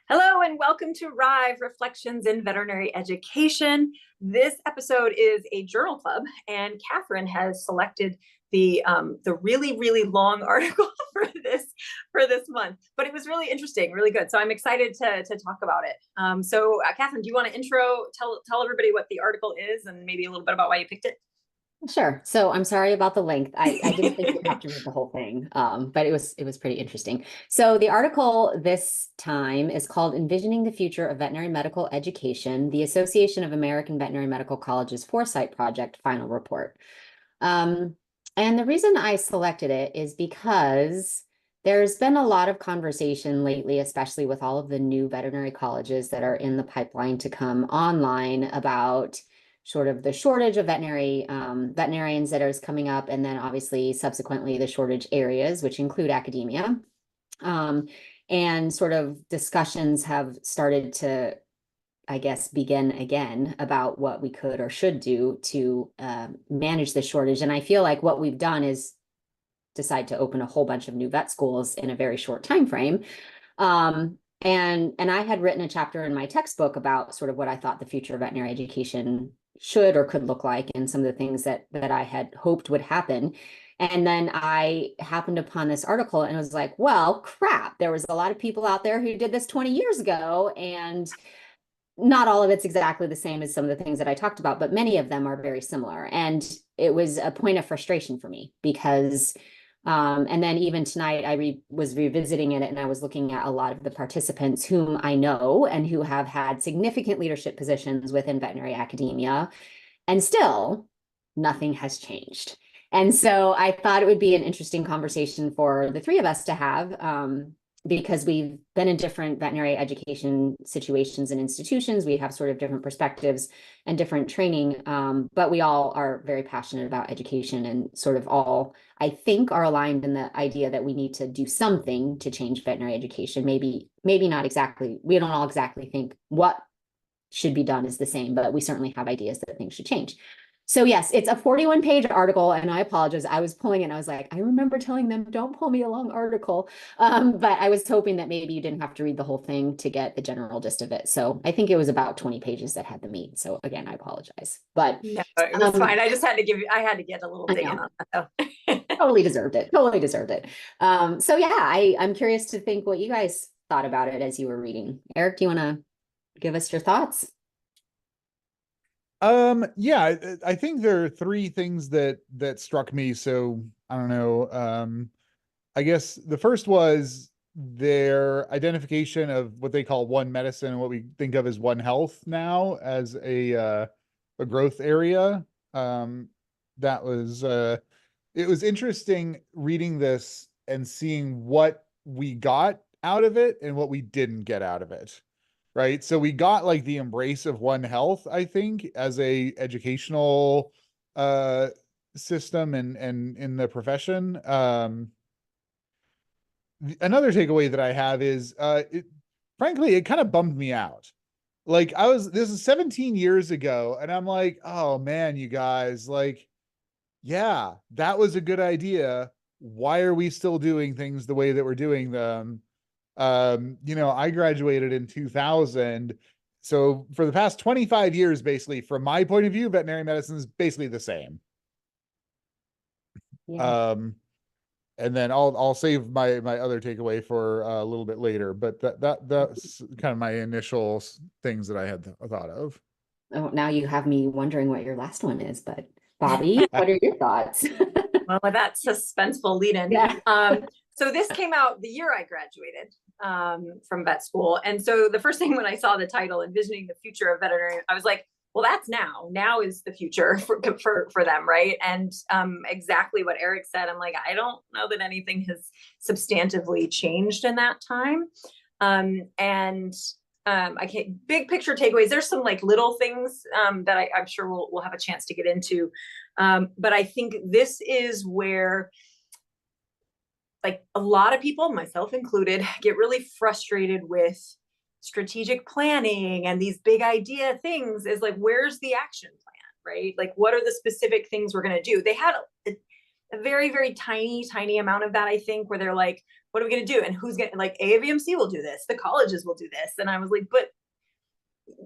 Hello and welcome to RIVE Reflections in Veterinary Education. This episode is a journal club, and Catherine has selected the really long article for this month. But it was really interesting, really good. So I'm excited to talk about it. Catherine, do you want to tell everybody what the article is and maybe a little bit about why you picked it? Sure. So I'm sorry about the length. I didn't think you'd have to read the whole thing, but it was pretty interesting. So the article this time is called "Envisioning the Future of Veterinary Medical Education: The Association of American Veterinary Medical Colleges Foresight Project Final Report." And the reason I selected it is because there's been a lot of conversation lately, especially with all of the new veterinary colleges that are in the pipeline to come online, about sort of the shortage of veterinarians that is coming up, and then obviously subsequently the shortage areas, which include academia. And sort of discussions have started to, I guess, begin again about what we could or should do to manage the shortage. And I feel like what we've done is decide to open a whole bunch of new vet schools in a very short time frame. And I had written a chapter in my textbook about sort of what I thought the future of veterinary education should or could look like, and some of the things that I had hoped would happen. And then I happened upon this article and was like, well, crap, there was a lot of people out there who did this 20 years ago, and not all of it's exactly the same as some of the things that I talked about, but many of them are very similar. And it was a point of frustration for me because and then even tonight, I was revisiting it, and I was looking at a lot of the participants whom I know and who have had significant leadership positions within veterinary academia, and still nothing has changed. And so I thought it would be an interesting conversation for the three of us to have, because we've been in different veterinary education situations and institutions. We have sort of different perspectives and different training, but we all are very passionate about education, and sort of all, I think, are aligned in the idea that we need to do something to change veterinary education. Maybe not exactly, we don't all exactly think what should be done is the same, but we certainly have ideas that things should change. So yes, it's a 41-page article, and I apologize. I was pulling it and I was like, I remember telling them, don't pull me a long article. But I was hoping that maybe you didn't have to read the whole thing to get the general gist of it. So I think it was about 20 pages that had the meat. So again, I apologize. But no, it was fine. I just had to I had to get a little dig in on that though. Totally deserved it. Totally deserved it. So yeah, I'm curious to think what you guys thought about it as you were reading. Eric, do you want to give us your thoughts? Yeah, I think there are three things that struck me. So I don't know. I guess the first was their identification of what they call one medicine and what we think of as one health now as a growth area. That was it was interesting reading this and seeing what we got out of it and what we didn't get out of it. Right. So we got like the embrace of One Health, I think, as a educational system and in the profession. Another takeaway that I have is frankly, it kind of bummed me out. Like this is 17 years ago, and I'm like, oh man, you guys, like, yeah, that was a good idea. Why are we still doing things the way that we're doing them? I graduated in 2000. So for the past 25 years, basically, from my point of view, veterinary medicine is basically the same. Yeah. And then I'll save my other takeaway for a little bit later, but that's kind of my initial things that I had thought of. Oh, now you have me wondering what your last one is, but Bobby, what are your thoughts? Well, with that suspenseful lead in. Yeah. So this came out the year I graduated from vet school. And so the first thing when I saw the title, Envisioning the Future of Veterinary, I was like, well, that's now. Now is the future for them, right? And exactly what Eric said, I'm like, I don't know that anything has substantively changed in that time. I can't, big picture takeaways. There's some like little things that I'm sure we'll have a chance to get into. But I think this is where, like, a lot of people, myself included, get really frustrated with strategic planning and these big idea things. Is like, where's the action plan, right? Like, what are the specific things we're going to do? They had a very, very tiny amount of that, I think, where they're like, what are we going to do? And who's going to, like, AAVMC will do this, the colleges will do this. And I was like, but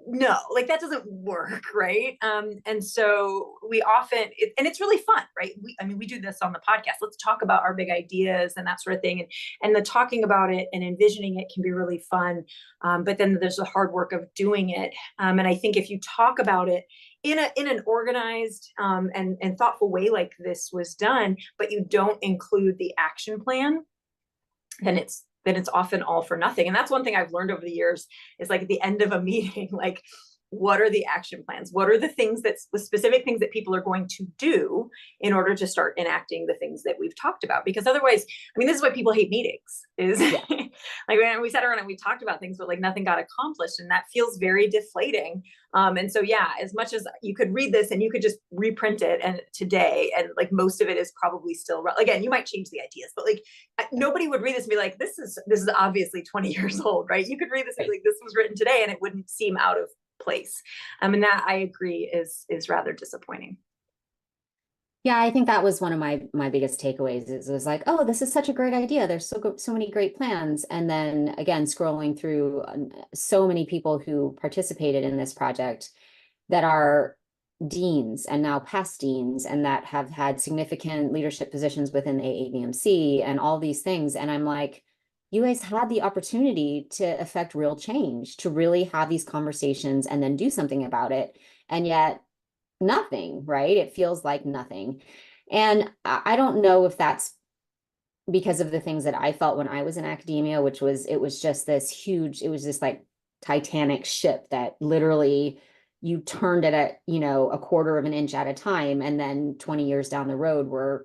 no, like that doesn't work, right? And so we often, and it's really fun, right? We do this on the podcast. Let's talk about our big ideas and that sort of thing. And the talking about it and envisioning it can be really fun. But then there's the hard work of doing it. And I think if you talk about it in an organized and thoughtful way, like this was done, but you don't include the action plan, then it's often all for nothing. And that's one thing I've learned over the years is, like, at the end of a meeting, like, what are the action plans? What are the things the specific things that people are going to do in order to start enacting the things that we've talked about? Because otherwise, I mean, this is why people hate meetings is like when we sat around and we talked about things, but like nothing got accomplished, and that feels very deflating. And so, yeah, as much as you could read this and you could just reprint it and today, and like most of it is probably still, again, you might change the ideas, but like nobody would read this and be like, this is obviously 20 years old, right? You could read this and be like, this was written today, and it wouldn't seem out of place. And that, I agree, is rather disappointing. Yeah, I think that was one of my biggest takeaways. It was like, oh, this is such a great idea. There's so many great plans. And then again, scrolling through so many people who participated in this project that are deans and now past deans, and that have had significant leadership positions within the AAVMC and all these things. And I'm like, you guys had the opportunity to affect real change, to really have these conversations and then do something about it. And yet nothing, right? It feels like nothing. And I don't know if that's because of the things that I felt when I was in academia, which was, it was just this huge, it was this like Titanic ship that literally you turned it at, a quarter of an inch at a time. And then 20 years down the road, we're,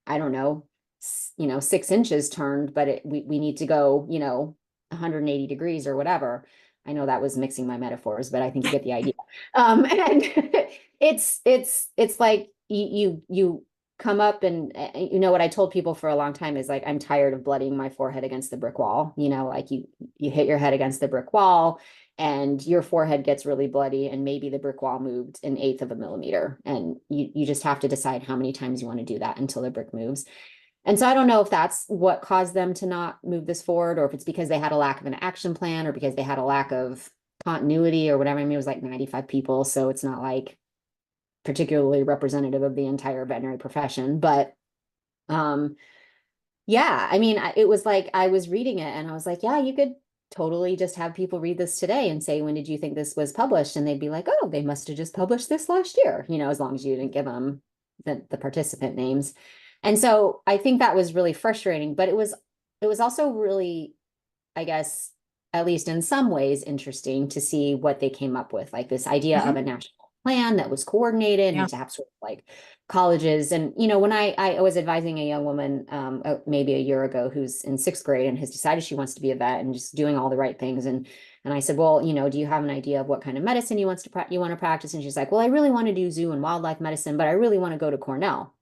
I don't know, 6 inches turned, but we need to go, 180 degrees or whatever. I know that was mixing my metaphors, but I think you get the idea. And it's like you come up and what I told people for a long time is like, I'm tired of bloodying my forehead against the brick wall. Like you hit your head against the brick wall and your forehead gets really bloody, and maybe the brick wall moved 1/8 of a millimeter. And you just have to decide how many times you want to do that until the brick moves. And so I don't know if that's what caused them to not move this forward, or if it's because they had a lack of an action plan, or because they had a lack of continuity or whatever. I mean, it was like 95 people, so it's not like particularly representative of the entire veterinary profession. But yeah, I mean, it was like I was reading it and I was like, yeah, you could totally just have people read this today and say, when did you think this was published? And they'd be like, oh, they must have just published this last year, as long as you didn't give them the participant names. And so I think that was really frustrating, but it was also really, I guess, at least in some ways, interesting to see what they came up with, like this idea of a national plan that was coordinated and to have sort of like colleges. And, when I was advising a young woman maybe a year ago who's in 6th grade and has decided she wants to be a vet and just doing all the right things. And I said, well, do you have an idea of what kind of medicine you want to practice? And she's like, well, I really want to do zoo and wildlife medicine, but I really want to go to Cornell.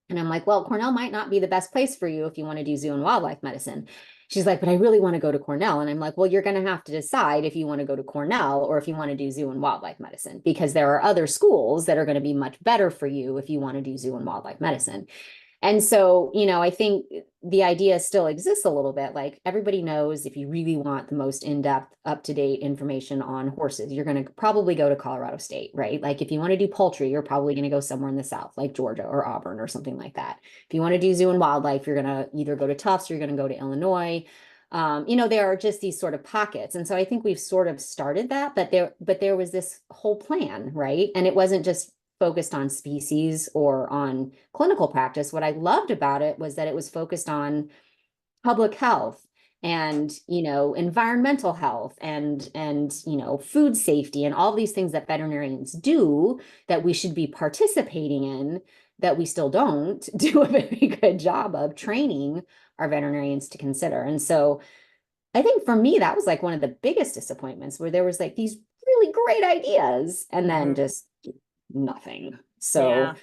And I'm like, well, Cornell might not be the best place for you if you want to do zoo and wildlife medicine. She's like, but I really want to go to Cornell. And I'm like, well, you're going to have to decide if you want to go to Cornell or if you want to do zoo and wildlife medicine, because there are other schools that are going to be much better for you if you want to do zoo and wildlife medicine. And so, I think the idea still exists a little bit. Like, everybody knows if you really want the most in-depth, up-to-date information on horses, you're going to probably go to Colorado State, right? Like, if you want to do poultry, you're probably going to go somewhere in the South, like Georgia or Auburn or something like that. If you want to do zoo and wildlife, you're going to either go to Tufts or you're going to go to Illinois. There are just these sort of pockets. And so I think we've sort of started that, but there was this whole plan, right? And it wasn't just focused on species or on clinical practice. What I loved about it was that it was focused on public health and, environmental health and, food safety and all these things that veterinarians do that we should be participating in, that we still don't do a very good job of training our veterinarians to consider. And so I think for me, that was like one of the biggest disappointments, where there was like these really great ideas and then just nothing. So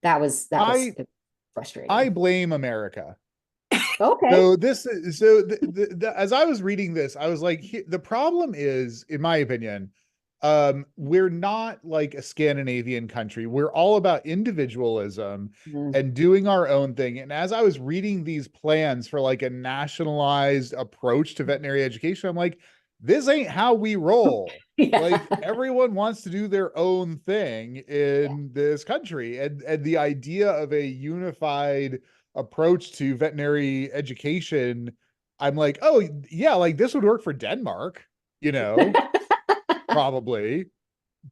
that was frustrating. I blame America. Okay. So as I was reading this, I was like, the problem is, in my opinion, we're not like a Scandinavian country. We're all about individualism Mm. and doing our own thing. And as I was reading these plans for like a nationalized approach to veterinary education, I'm like, this ain't how we roll. Yeah. Like everyone wants to do their own thing in this country. And the idea of a unified approach to veterinary education, I'm like, oh yeah, like this would work for Denmark, you know, probably.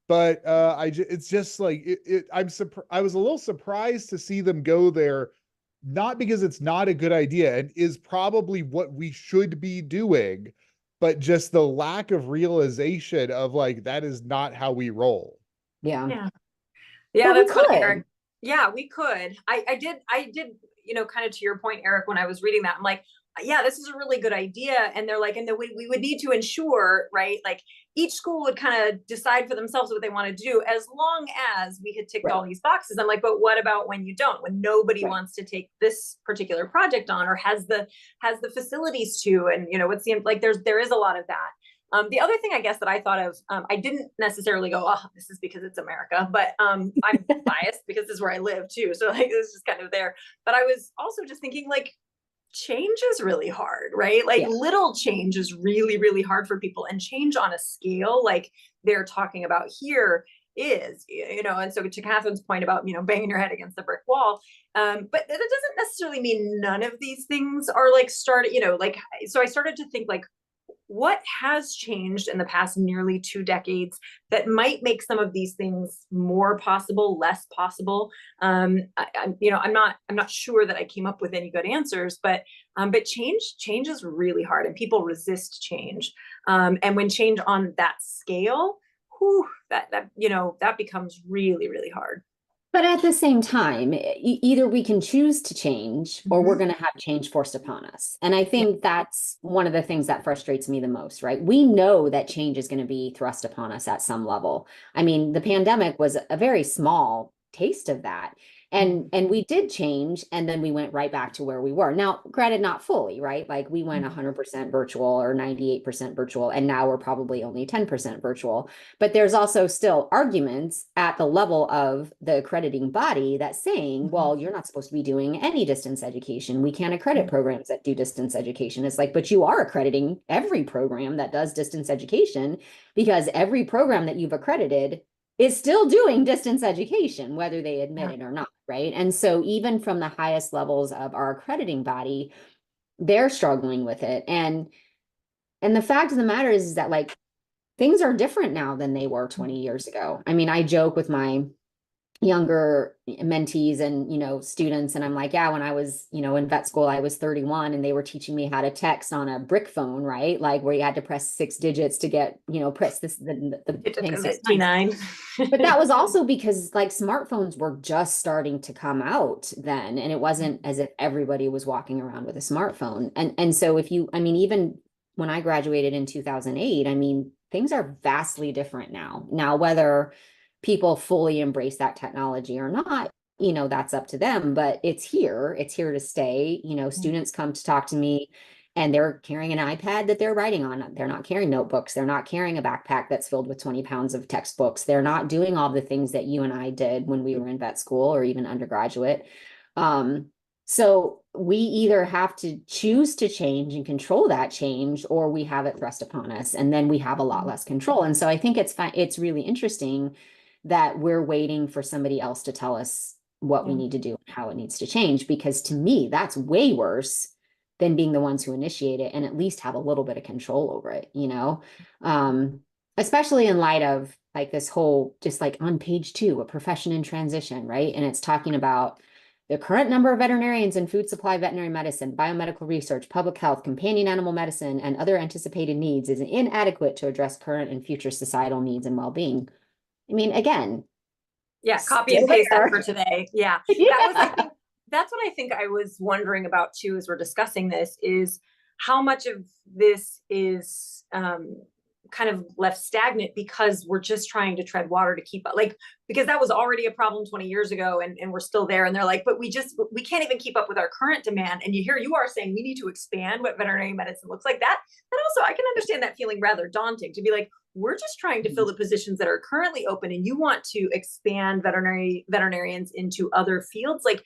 But it's just like I was a little surprised to see them go there, not because it's not a good idea and is probably what we should be doing, but just the lack of realization of like that is not how we roll. Yeah. Yeah. Yeah, But we that's funny, could. Eric. Yeah, we could. I did, kind of to your point, Eric, when I was reading that, I'm like, yeah, this is a really good idea. And they're like, and then we would need to ensure, right? Like each school would kind of decide for themselves what they want to do as long as we had ticked Right. all these boxes. I'm like, but what about when you don't, when nobody Right. wants to take this particular project on or has the facilities to, and what's the, like, there is a lot of that. The other thing I guess that I thought of, I didn't necessarily go, oh, this is because it's America, but I'm biased because this is where I live too. So like, this is kind of there. But I was also just thinking like, change is really hard, right? Like little change is really, really hard for people, and change on a scale like they're talking about here is, and so to Catherine's point about, banging your head against the brick wall. But that doesn't necessarily mean none of these things are like started, like, so I started to think like, what has changed in the past nearly 2 decades that might make some of these things more possible, less possible? I'm not sure that I came up with any good answers, but change is really hard, and people resist change. And when change on that scale, that becomes really, really hard. But at the same time, either we can choose to change or we're going to have change forced upon us. And I think that's one of the things that frustrates me the most, right? We know that change is going to be thrust upon us at some level. I mean, the pandemic was a very small taste of that. And we did change, and then we went right back to where we were. Now, granted, not fully, right? Like we went 100% virtual or 98% virtual, and now we're probably only 10% virtual. But there's also still arguments at the level of the accrediting body that's saying, well, you're not supposed to be doing any distance education. We can't accredit programs that do distance education. It's like, but you are accrediting every program that does distance education, because every program that you've accredited is still doing distance education, whether they admit it or not, right? And so even from the highest levels of our accrediting body, they're struggling with it. And the fact of the matter is that like things are different now than they were 20 years ago. I mean, I joke with my younger mentees and students, and I'm like, yeah, when I was in vet school, I was 31 and they were teaching me how to text on a brick phone, right? Like where you had to press 6 digits to get press this the thing 69. But that was also because like smartphones were just starting to come out then, and it wasn't as if everybody was walking around with a smartphone. And so even when I graduated in 2008, I mean, things are vastly different now whether people fully embrace that technology or not, that's up to them, but it's here to stay. Students come to talk to me and they're carrying an iPad that they're writing on. They're not carrying notebooks. They're not carrying a backpack that's filled with 20 pounds of textbooks. They're not doing all the things that you and I did when we were in vet school or even undergraduate. So we either have to choose to change and control that change, or we have it thrust upon us, and then we have a lot less control. And so I think it's really interesting that we're waiting for somebody else to tell us what we need to do and how it needs to change, because to me, that's way worse than being the ones who initiate it and at least have a little bit of control over it, especially in light of like this whole, just like on page 2, a profession in transition, right? And it's talking about the current number of veterinarians in food supply, veterinary medicine, biomedical research, public health, companion animal medicine, and other anticipated needs is inadequate to address current and future societal needs and well-being. I mean, again, copy and paste that for today. Yeah. That's what I think I was wondering about too, as we're discussing this, is how much of this is kind of left stagnant because we're just trying to tread water to keep up, like, because that was already a problem 20 years ago and we're still there. And they're like, but we can't even keep up with our current demand. And you are saying we need to expand what veterinary medicine looks like. That also, I can understand that feeling rather daunting to be like, we're just trying to fill the positions that are currently open, and you want to expand veterinarians into other fields. Like,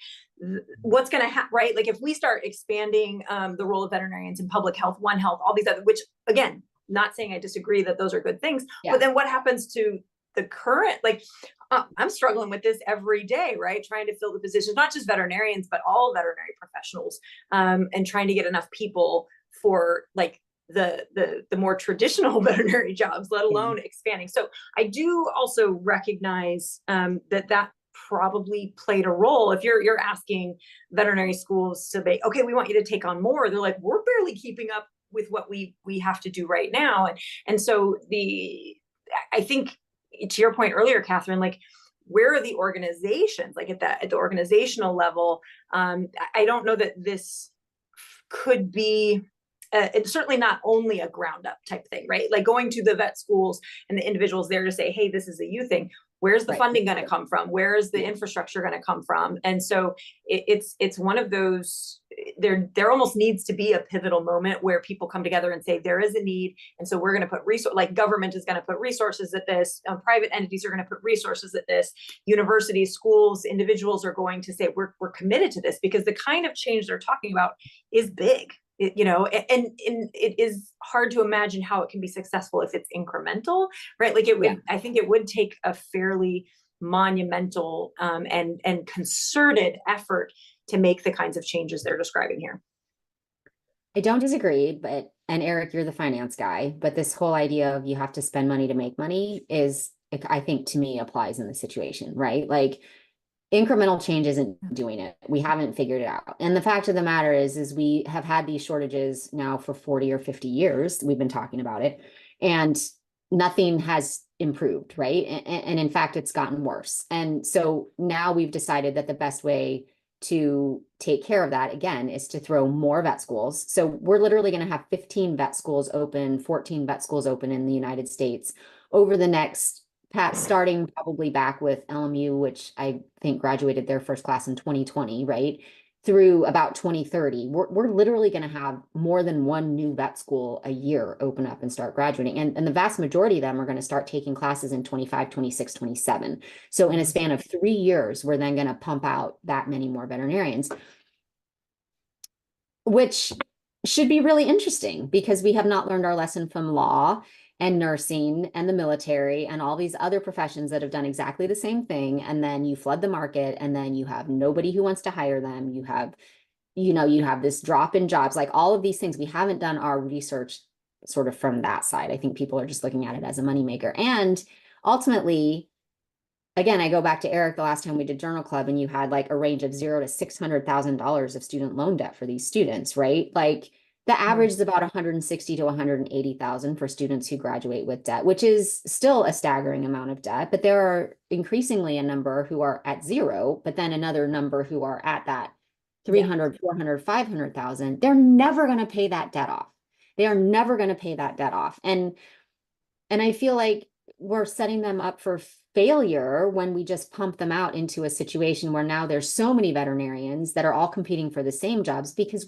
what's going to happen, right? Like, if we start expanding the role of veterinarians in public health, One Health, all these other, which again, not saying I disagree that those are good things, but then what happens to the current, like, I'm struggling with this every day, right? Trying to fill the positions, not just veterinarians, but all veterinary professionals, and trying to get enough people for like the more traditional veterinary jobs, let alone expanding. So I do also recognize that probably played a role. If you're asking veterinary schools to be, okay, we want you to take on more, they're like, we're barely keeping up with what we have to do right now. And so I think, to your point earlier, Catherine, like, where are the organizations, like at the organizational level? I don't know that this could be it's certainly not only a ground up type thing, right? Like going to the vet schools and the individuals there to say, hey, this is a you thing. Where's the funding going to come from? Where is the infrastructure going to come from? And so it's one of those, there almost needs to be a pivotal moment where people come together and say, there is a need. And so we're going to put like government is going to put resources at this, private entities are going to put resources at this, universities, schools, individuals are going to say, we're committed to this, because the kind of change they're talking about is big. And it is hard to imagine how it can be successful if it's incremental, right? Like I think it would take a fairly monumental and concerted effort to make the kinds of changes they're describing here. I don't disagree, and Eric, you're the finance guy, but this whole idea of you have to spend money to make money is, I think, to me, applies in this situation, right? Like, incremental change isn't doing it. We haven't figured it out. And the fact of the matter is we have had these shortages now for 40 or 50 years. We've been talking about it, and nothing has improved, right? And in fact, it's gotten worse. And so now we've decided that the best way to take care of that, again, is to throw more vet schools. So we're literally going to have 15 vet schools open, 14 vet schools open in the United States over the next, starting probably back with LMU, which I think graduated their first class in 2020, right? Through about 2030, we're literally going to have more than one new vet school a year open up and start graduating. And the vast majority of them are going to start taking classes in 25, 26, 27. So in a span of 3 years, we're then going to pump out that many more veterinarians, which should be really interesting because we have not learned our lesson from law and nursing and the military and all these other professions that have done exactly the same thing. And then you flood the market, and then you have nobody who wants to hire them. You have, you have this drop in jobs, like all of these things. We haven't done our research sort of from that side. I think people are just looking at it as a moneymaker. And ultimately, again, I go back to Eric, the last time we did Journal Club, and you had like a range of $0 to $600,000 of student loan debt for these students, right? Like, the average is about 160 to 180,000 for students who graduate with debt, which is still a staggering amount of debt. But there are increasingly a number who are at zero, but then another number who are at that 300, 400, 500,000. They're never going to pay that debt off. They are never going to pay that debt off. And I feel like we're setting them up for failure when we just pump them out into a situation where now there's so many veterinarians that are all competing for the same jobs, because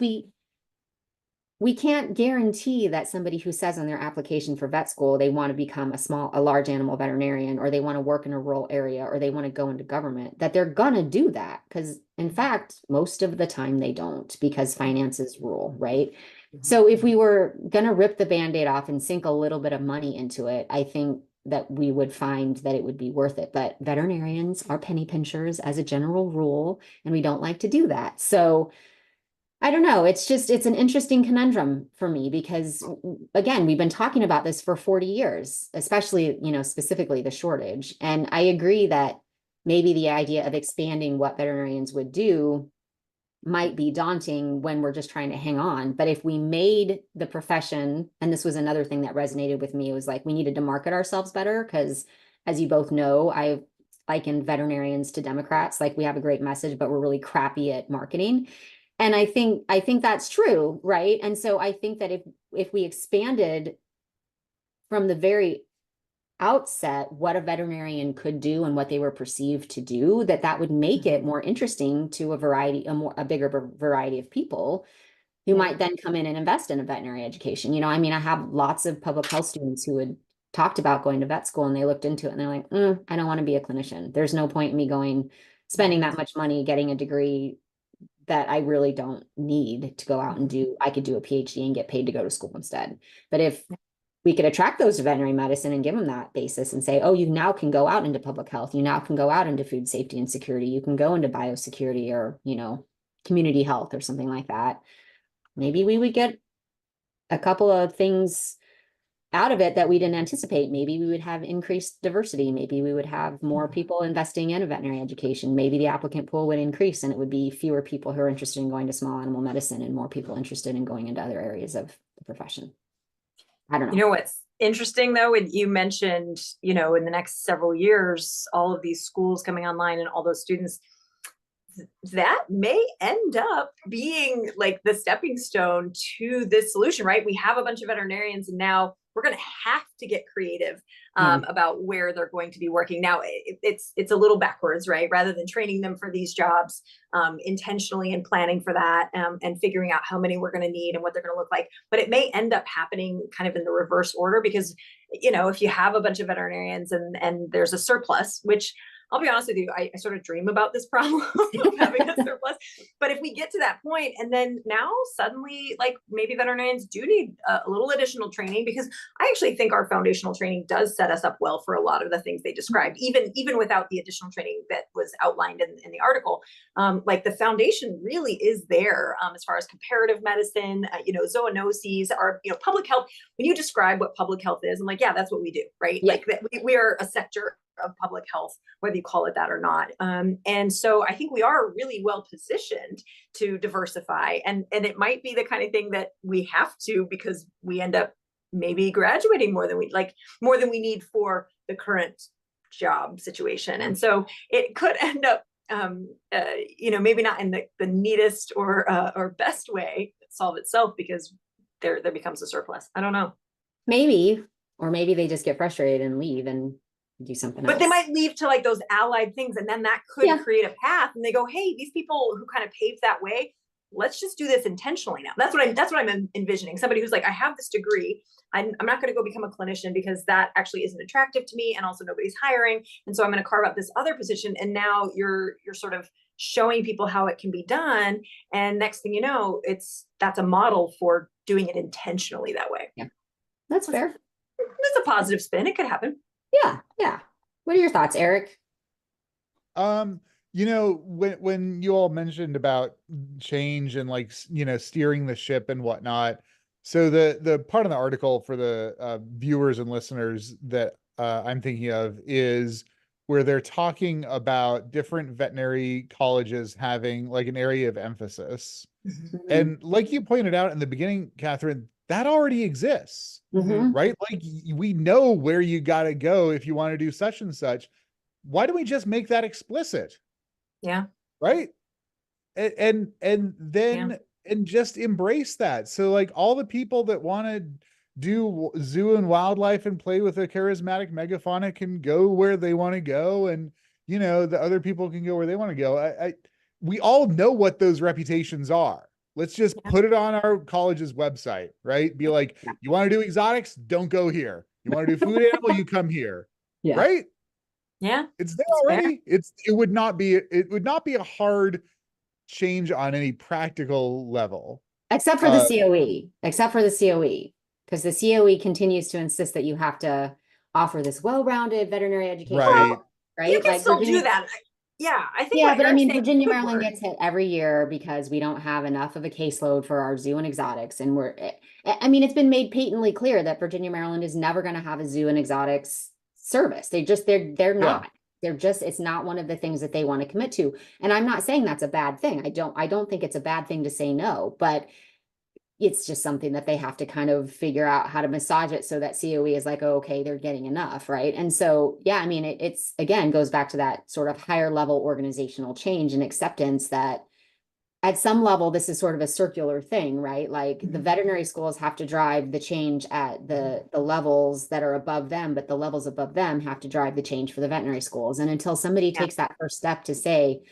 we can't guarantee that somebody who says on their application for vet school they want to become a large animal veterinarian, or they want to work in a rural area, or they want to go into government, that they're gonna do that. Because in fact, most of the time they don't, because finances rule, right? So if we were gonna rip the Band-Aid off and sink a little bit of money into it, I think that we would find that it would be worth it. But veterinarians are penny pinchers as a general rule, and we don't like to do that. So I don't know. It's an interesting conundrum for me, because again, we've been talking about this for 40 years, especially, specifically the shortage. And I agree that maybe the idea of expanding what veterinarians would do might be daunting when we're just trying to hang on. But if we made the profession, and this was another thing that resonated with me, it was like, we needed to market ourselves better, because as you both know, I liken veterinarians to Democrats. Like, we have a great message, but we're really crappy at marketing. And I think that's true, right? And so I think that if we expanded from the very outset what a veterinarian could do and what they were perceived to do, that would make it more interesting to a bigger variety of people who might then come in and invest in a veterinary education. I mean, I have lots of public health students who would talked about going to vet school and they looked into it and they're like, I don't want to be a clinician. There's no point in me spending that much money, getting a degree that I really don't need to go out and do. I could do a PhD and get paid to go to school instead. But if we could attract those to veterinary medicine and give them that basis and say, oh, you now can go out into public health. You now can go out into food safety and security. You can go into biosecurity or, community health or something like that. Maybe we would get a couple of things out of it that we didn't anticipate. Maybe we would have increased diversity. Maybe we would have more people investing in a veterinary education. Maybe the applicant pool would increase and it would be fewer people who are interested in going to small animal medicine and more people interested in going into other areas of the profession. I don't know. You know what's interesting though, when you mentioned, in the next several years, all of these schools coming online and all those students, that may end up being like the stepping stone to this solution, right? We have a bunch of veterinarians and now we're going to have to get creative about where they're going to be working. Now it's a little backwards, right? Rather than training them for these jobs intentionally and planning for that and figuring out how many we're going to need and what they're going to look like. But it may end up happening kind of in the reverse order because, if you have a bunch of veterinarians and there's a surplus, which I'll be honest with you, I sort of dream about this problem of having a surplus. But if we get to that point, and then now suddenly, like maybe veterinarians do need a little additional training, because I actually think our foundational training does set us up well for a lot of the things they described, even without the additional training that was outlined in the article. Like the foundation really is there as far as comparative medicine, zoonoses, our public health. When you describe what public health is, I'm like, yeah, that's what we do, right? Yeah. Like we are a sector of public health, whether you call it that or not. And so I think we are really well positioned to diversify, and it might be the kind of thing that we have to, because we end up maybe graduating more than we need for the current job situation. And so it could end up, maybe not in the neatest or best way solve itself, because there becomes a surplus. I don't know. Maybe, or maybe they just get frustrated and leave and do something else. But they might leave to like those allied things, and then that could create a path. And they go, hey, these people who kind of paved that way, let's just do this intentionally now. That's what I'm envisioning. Somebody who's like, I have this degree. I'm not going to go become a clinician because that actually isn't attractive to me, and also nobody's hiring. And so I'm going to carve out this other position. And now you're sort of showing people how it can be done. And next thing you know, that's a model for doing it intentionally that way. Yeah, that's fair. It's a positive spin. It could happen. Yeah. What are your thoughts, Eric? When you all mentioned about change and steering the ship and whatnot, so the part of the article for the viewers and listeners that I'm thinking of is where they're talking about different veterinary colleges having like an area of emphasis. Mm-hmm. And like you pointed out in the beginning, Catherine, that already exists, right? Like we know where you got to go if you want to do such and such. Why don't we just make that explicit? Yeah. Right. And then just embrace that. So like all the people that want to do zoo and wildlife and play with a charismatic megafauna can go where they want to go. And, the other people can go where they want to go. We all know what those reputations are. Let's just put it on our college's website, right? Be like, you want to do exotics? Don't go here. You want to do food animal? You come here. Yeah. Right? Yeah. It's there already. Fair. It would not be a hard change on any practical level. Except for the COE. Because the COE continues to insist that you have to offer this well-rounded veterinary education. Right. You can still do that. Yeah, I think. Yeah, but I mean, Virginia, Maryland gets hit every year because we don't have enough of a caseload for our zoo and exotics. And it's been made patently clear that Virginia, Maryland is never going to have a zoo and exotics service. They're not. It's not one of the things that they want to commit to. And I'm not saying that's a bad thing. I don't think it's a bad thing to say no, but it's just something that they have to kind of figure out how to massage it so that COE is like, oh, okay, they're getting enough, right? And so, yeah, I mean, it's again, goes back to that sort of higher level organizational change and acceptance that at some level, this is sort of a circular thing, right? Like the veterinary schools have to drive the change at the levels that are above them, but the levels above them have to drive the change for the veterinary schools. And until somebody takes that first step to say,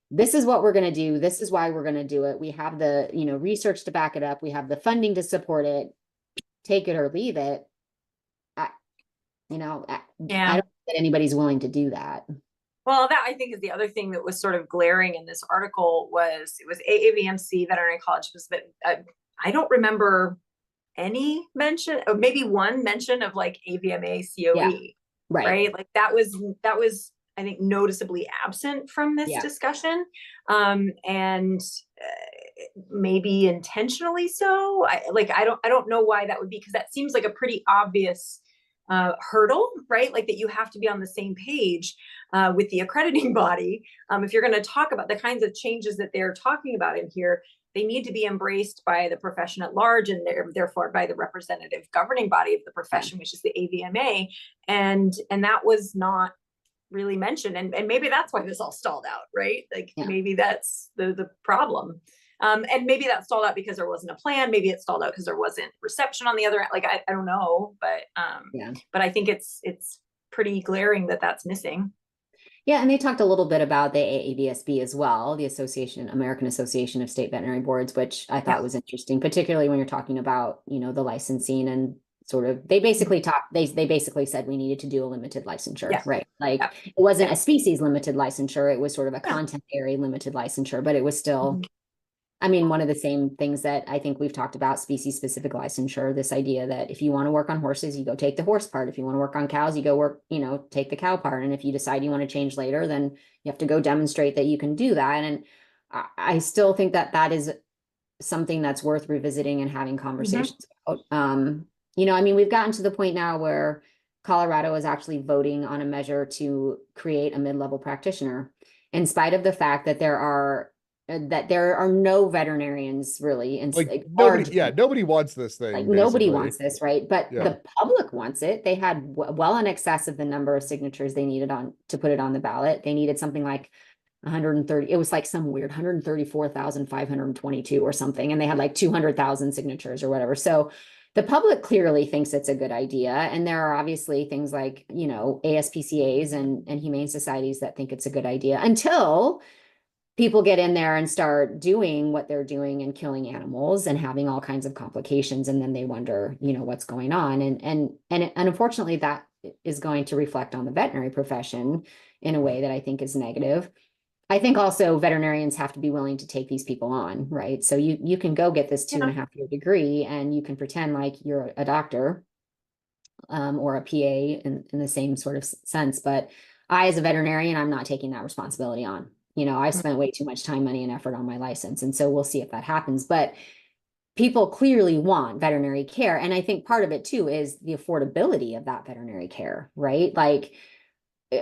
this is what we're going to do. This is why we're going to do it. We have the, research to back it up. We have the funding to support it. Take it or leave it. You know, I Yeah. don't think that anybody's willing to do that. Well, that I think is the other thing that was sort of glaring in this article was it was AAVMC Veterinary College was that I don't remember any mention, or maybe one mention of like AVMA Yeah, COE, right. right? Like that was I think noticeably absent from this Yeah. discussion, and maybe intentionally so. I don't know why that would be, because that seems like a pretty obvious hurdle, right? Like that you have to be on the same page with the accrediting body. If you're going to talk about the kinds of changes that they're talking about in here, they need to be embraced by the profession at large, and therefore by the representative governing body of the profession, which is the AVMA. And that was not really mentioned. And maybe that's why this all stalled out, right? Like maybe that's the problem. And maybe that stalled out because there wasn't a plan. Maybe it stalled out because there wasn't reception on the other end. Like, I don't know, but I think it's pretty glaring that that's missing. Yeah, and they talked a little bit about the AAVSB as well, the American Association of State Veterinary Boards, which I thought was interesting, particularly when you're talking about, you know, the licensing and sort of, they basically said we needed to do a limited licensure, right? Like it wasn't a species limited licensure, it was sort of a content area limited licensure, but it was still, I mean, one of the same things that I think we've talked about, species specific licensure, this idea that if you want to work on horses, you go take the horse part. If you want to work on cows, you go work, you know, take the cow part. And if you decide you want to change later, then you have to go demonstrate that you can do that. And I still think that that is something that's worth revisiting and having conversations about. You know, I mean, we've gotten to the point now where Colorado is actually voting on a measure to create a mid-level practitioner, in spite of the fact that there are no veterinarians really, and like nobody wants this thing. Like basically. nobody wants this, right? But the public wants it. They had well in excess of the number of signatures they needed to put it on the ballot. They needed something like 130. It was like some weird 134,522 or something, and they had like 200,000 signatures or whatever. So the public clearly thinks it's a good idea, and there are obviously things like, you know, ASPCAs and humane societies that think it's a good idea, until people get in there and start doing what they're doing and killing animals and having all kinds of complications. And then they wonder, you know, what's going on. And unfortunately, that is going to reflect on the veterinary profession in a way that I think is negative. I think also veterinarians have to be willing to take these people on, right? So you can go get this 2.5-year degree and you can pretend like you're a doctor or a PA in the same sort of sense. But I, as a veterinarian, I'm not taking that responsibility on. You know, I've spent way too much time, money, and effort on my license. And so we'll see if that happens. But people clearly want veterinary care. And I think part of it too is the affordability of that veterinary care, right? Like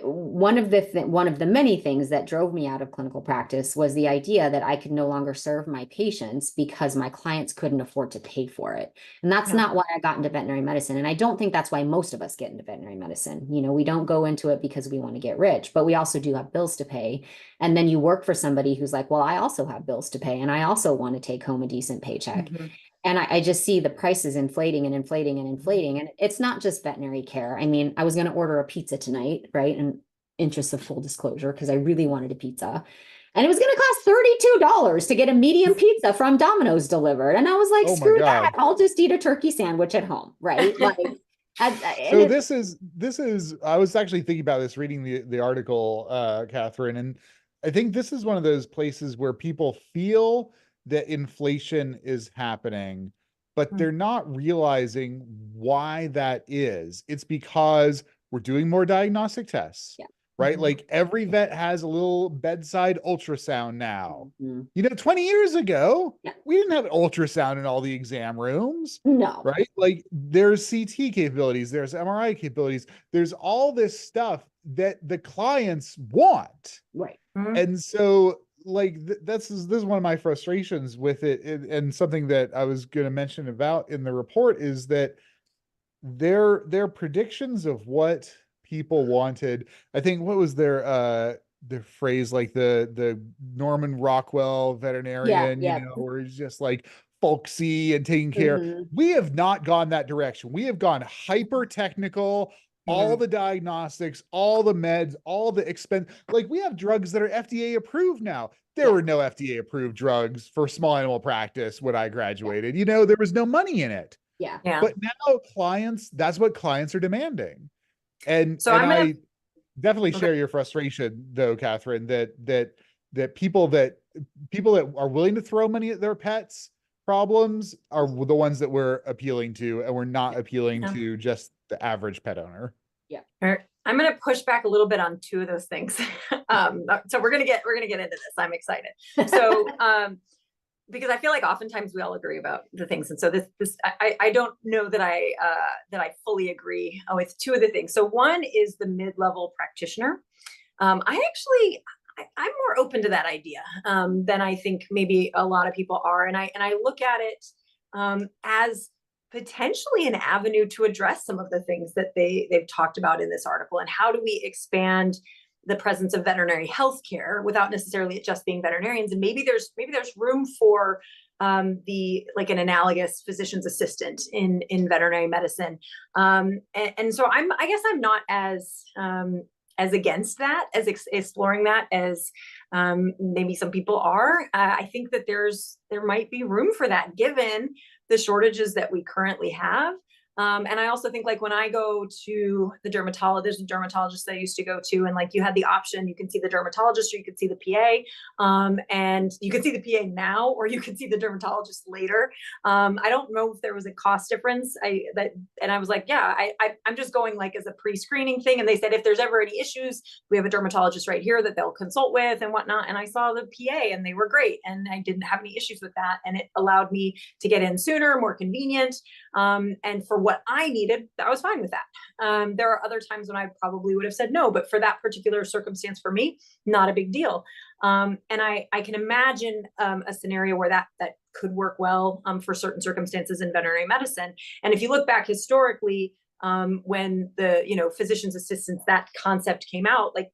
one of the many things that drove me out of clinical practice was the idea that I could no longer serve my patients because my clients couldn't afford to pay for it. And that's not why I got into veterinary medicine. And I don't think that's why most of us get into veterinary medicine. You know, we don't go into it because we want to get rich, but we also do have bills to pay. And then you work for somebody who's like, well, I also have bills to pay and I also want to take home a decent paycheck. And I just see the prices inflating and inflating and inflating. And it's not just veterinary care. I mean, I was going to order a pizza tonight, right? In interest of full disclosure, because I really wanted a pizza. And it was going to cost $32 to get a medium pizza from Domino's delivered. And I was like, screw that. I'll just eat a turkey sandwich at home, right? Like, so this is, I was actually thinking about this, reading the article, Catherine, and I think this is one of those places where people feel that inflation is happening, but they're not realizing why that is. It's because we're doing more diagnostic tests, right? Like every vet has a little bedside ultrasound now. You know, 20 years ago, we didn't have ultrasound in all the exam rooms. No. Right? Like there's CT capabilities, there's MRI capabilities, there's all this stuff that the clients want. Right. And so like this is one of my frustrations with it, and something that I was going to mention about in the report is that their predictions of what people wanted. I think what was their phrase, like the Norman Rockwell veterinarian, you know, where he's just like folksy and taking care. We have not gone that direction. We have gone hyper technical. All the diagnostics, all the meds, all the expense. Like we have drugs that are FDA approved now. There were no FDA approved drugs for small animal practice when I graduated. You know, there was no money in it. But now clients, that's what clients are demanding. So I'm gonna. I definitely Okay. share your frustration though, Catherine, that people that are willing to throw money at their pets problems are the ones that we're appealing to, and we're not appealing Yeah. to just the average pet owner. Yeah. I'm going to push back a little bit on two of those things. So we're going to get into this. I'm excited. So, because I feel like oftentimes we all agree about the things. And so I don't know that I fully agree with two of the things. So one is the mid-level practitioner. I'm more open to that idea than I think maybe a lot of people are. And I look at it as potentially an avenue to address some of the things that they've talked about in this article. And how do we expand the presence of veterinary healthcare without necessarily it just being veterinarians? And maybe there's room for the like an analogous physician's assistant in veterinary medicine. And so I guess I'm not as against that, as exploring that as maybe some people are. I think that there might be room for that given the shortages that we currently have. And I also think like when I go to the dermatologist, there's a dermatologist that I used to go to, and like you had the option, you can see the dermatologist or you could see the PA, and you could see the PA now or you could see the dermatologist later. I don't know if there was a cost difference. And I was like, yeah, I'm just going like as a pre-screening thing. And they said, if there's ever any issues, we have a dermatologist right here that they'll consult with and whatnot. And I saw the PA and they were great. And I didn't have any issues with that. And it allowed me to get in sooner, more convenient. And for what I needed, I was fine with that. There are other times when I probably would have said no, but for that particular circumstance for me, not a big deal. And I can imagine a scenario where that could work well for certain circumstances in veterinary medicine. And if you look back historically, when the physician's assistants, that concept came out, like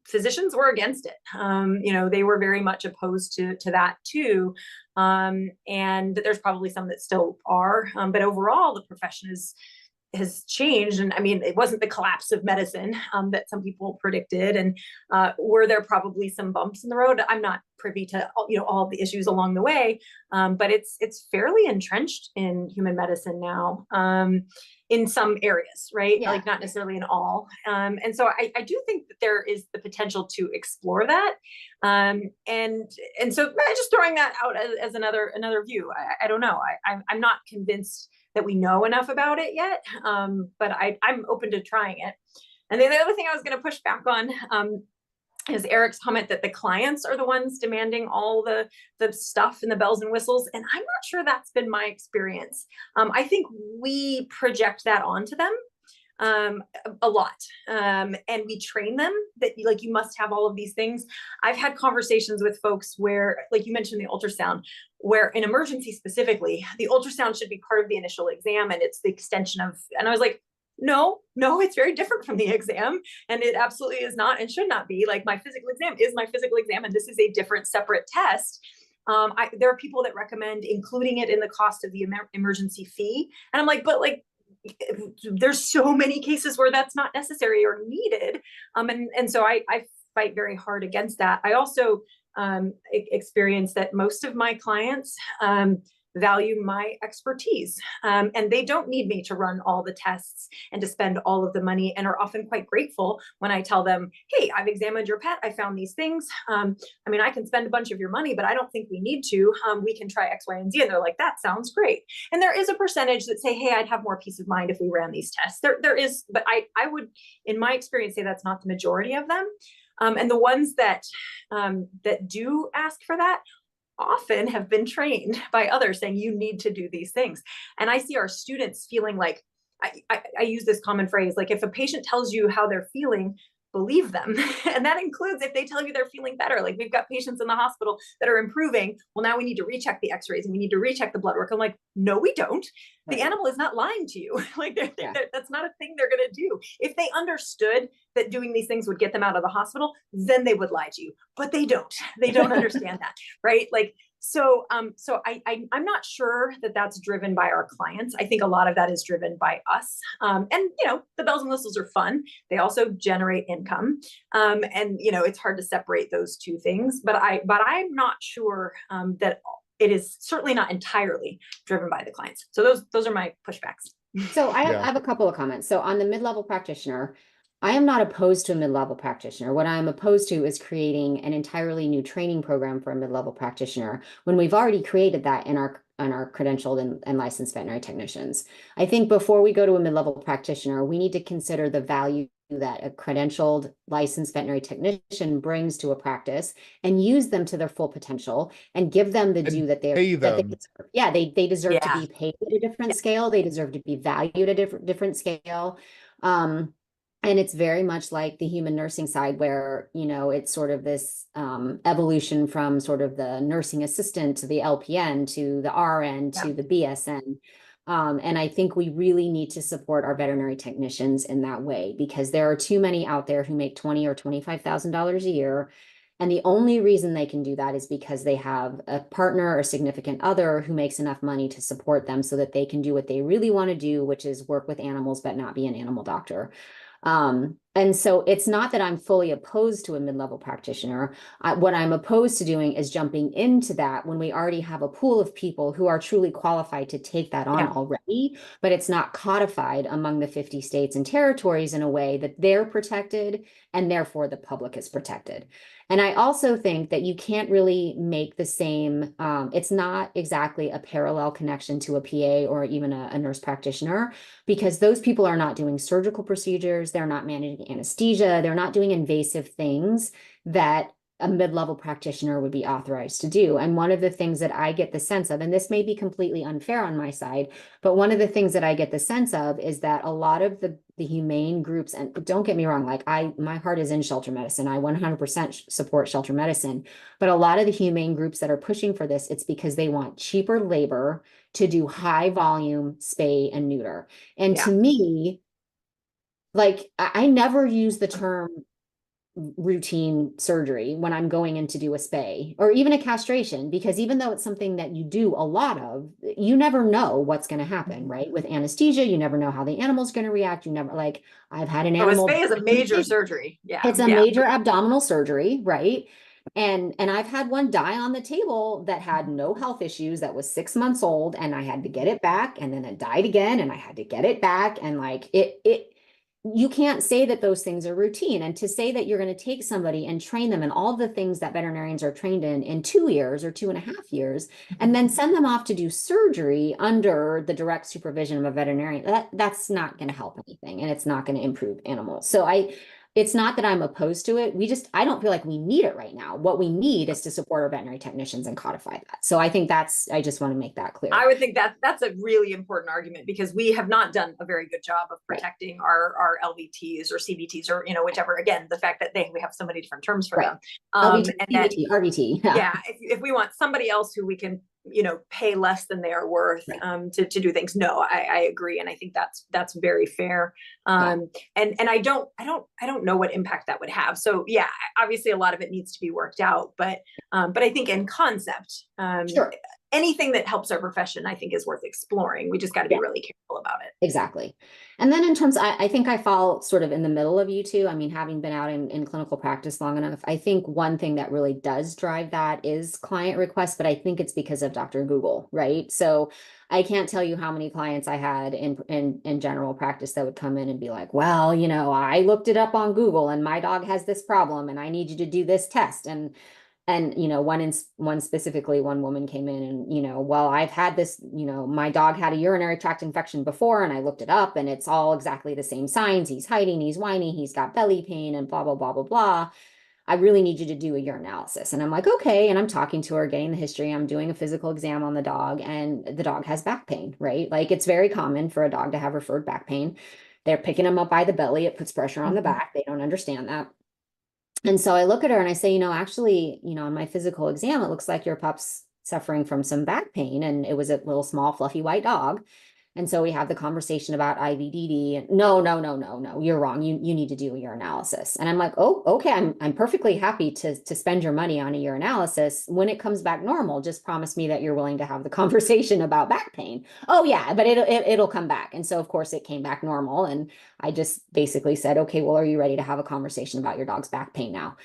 physicians were against it. They were very much opposed to that too. And there's probably some that still are, but overall the profession has changed. And I mean, it wasn't the collapse of medicine that some people predicted. And were there probably some bumps in the road? I'm not privy to all the issues along the way, but it's fairly entrenched in human medicine now. In some areas, right? Yeah. Like not necessarily in all. And so I do think that there is the potential to explore that. And so just throwing that out as another view. I don't know. I'm not convinced that we know enough about it yet, but I'm open to trying it. And then the other thing I was going to push back on is Eric's comment that the clients are the ones demanding all the stuff and the bells and whistles. And I'm not sure that's been my experience. I think we project that onto them a lot. And we train them that like, you must have all of these things. I've had conversations with folks where, like you mentioned the ultrasound, where in emergency specifically, the ultrasound should be part of the initial exam and it's the extension of, and I was like, no, it's very different from the exam. And it absolutely is not and should not be. Like my physical exam is my physical exam. And this is a different separate test. There are people that recommend including it in the cost of the emergency fee. And I'm like, but like, there's so many cases where that's not necessary or needed. And so I fight very hard against that. I also experience that most of my clients value my expertise. And they don't need me to run all the tests and to spend all of the money, and are often quite grateful when I tell them, hey, I've examined your pet. I found these things. I mean, I can spend a bunch of your money, but I don't think we need to. We can try X, Y, and Z. And they're like, that sounds great. And there is a percentage that say, hey, I'd have more peace of mind if we ran these tests. There is, but I would, in my experience, say that's not the majority of them. And the ones that do ask for that often have been trained by others saying you need to do these things. And I see our students feeling like, I use this common phrase, like if a patient tells you how they're feeling, believe them. And that includes if they tell you they're feeling better. Like we've got patients in the hospital that are improving. Well, now we need to recheck the x-rays and we need to recheck the blood work. I'm like, no, we don't. The animal is not lying to you. Like that's not a thing they're going to do. If they understood that doing these things would get them out of the hospital, then they would lie to you, but they don't understand that. Right. Like, so I'm not sure that that's driven by our clients. I think a lot of that is driven by us. And, the bells and whistles are fun. They also generate income. And, it's hard to separate those two things, but I'm not sure that it is certainly not entirely driven by the clients. So those are my pushbacks. So I Yeah. have a couple of comments. So on the mid-level practitioner, I am not opposed to a mid-level practitioner. What I'm opposed to is creating an entirely new training program for a mid-level practitioner when we've already created that in our credentialed and licensed veterinary technicians. I think before we go to a mid-level practitioner, we need to consider the value that a credentialed licensed veterinary technician brings to a practice and use them to their full potential and give them the due And that pay they them. deserve. Yeah, they deserve to Yeah. be paid at a different scale. They deserve to be valued at a different scale. And it's very much like the human nursing side where, it's sort of this evolution from sort of the nursing assistant to the LPN to the RN to the BSN. And I think we really need to support our veterinary technicians in that way because there are too many out there who make $20,000 or $25,000 a year. And the only reason they can do that is because they have a partner or significant other who makes enough money to support them so that they can do what they really want to do, which is work with animals, but not be an animal doctor. And so it's not that I'm fully opposed to a mid-level practitioner. What I'm opposed to doing is jumping into that when we already have a pool of people who are truly qualified to take that on already, but it's not codified among the 50 states and territories in a way that they're protected and therefore the public is protected. And I also think that you can't really make the same, it's not exactly a parallel connection to a PA or even a nurse practitioner, because those people are not doing surgical procedures, they're not managing anesthesia, they're not doing invasive things that a mid-level practitioner would be authorized to do. And one of the things that I get the sense of, and this may be completely unfair on my side, but one of the things that I get the sense of is that a lot of the humane groups, and don't get me wrong, like my heart is in shelter medicine. I 100% support shelter medicine, but a lot of the humane groups that are pushing for this, it's because they want cheaper labor to do high volume spay and neuter. And to me, like I never use the term routine surgery when I'm going in to do a spay or even a castration, because even though it's something that you do a lot of, you never know what's going to happen, right? With anesthesia, you never know how the animal's going to react. You never, like, I've had an animal. A spay is a major surgery. Yeah. It's a major abdominal surgery, right? And I've had one die on the table that had no health issues, that was 6 months old, and I had to get it back, and then it died again, and I had to get it back. And like you can't say that those things are routine. And to say that you're going to take somebody and train them in all the things that veterinarians are trained in 2 years or 2.5 years, and then send them off to do surgery under the direct supervision of a veterinarian, that's not going to help anything, and it's not going to improve animals. So it's not that I'm opposed to it. I don't feel like we need it right now. What we need is to support our veterinary technicians and codify that. So I think I just want to make that clear. I would think that that's a really important argument because we have not done a very good job of protecting our LVTs or CVTs or, whichever, again, the fact that we have so many different terms for them. LVT, and CVT, RVT. Yeah. If we want somebody else who we can, pay less than they are worth, to do things. No, I agree. And I think that's very fair. And I don't know what impact that would have. So yeah, obviously a lot of it needs to be worked out, but I think in concept, Sure. Anything that helps our profession, I think, is worth exploring. We just got to be really careful about it. Exactly. And then in terms, I think I fall sort of in the middle of you two. I mean, having been out in clinical practice long enough, I think one thing that really does drive that is client requests, but I think it's because of Dr. Google, right? So I can't tell you how many clients I had in general practice that would come in and be like, well, I looked it up on Google and my dog has this problem and I need you to do this test. And one specifically, one woman came in and, well, I've had this, my dog had a urinary tract infection before and I looked it up and it's all exactly the same signs. He's hiding, he's whining, he's got belly pain and blah, blah, blah, blah, blah. I really need you to do a urinalysis. And I'm like, okay. And I'm talking to her, getting the history. I'm doing a physical exam on the dog and the dog has back pain, right? Like it's very common for a dog to have referred back pain. They're picking them up by the belly. It puts pressure on the back. They don't understand that. And so I look at her and I say, actually, on my physical exam, it looks like your pup's suffering from some back pain. And it was a little small, fluffy white dog. And so we have the conversation about IVDD and no, you're wrong. You need to do a urinalysis. And I'm like, oh, okay. I'm perfectly happy to spend your money on a urinalysis. When it comes back normal, just promise me that you're willing to have the conversation about back pain. Oh yeah, but it'll come back. And so of course it came back normal. And I just basically said, okay, well, are you ready to have a conversation about your dog's back pain now?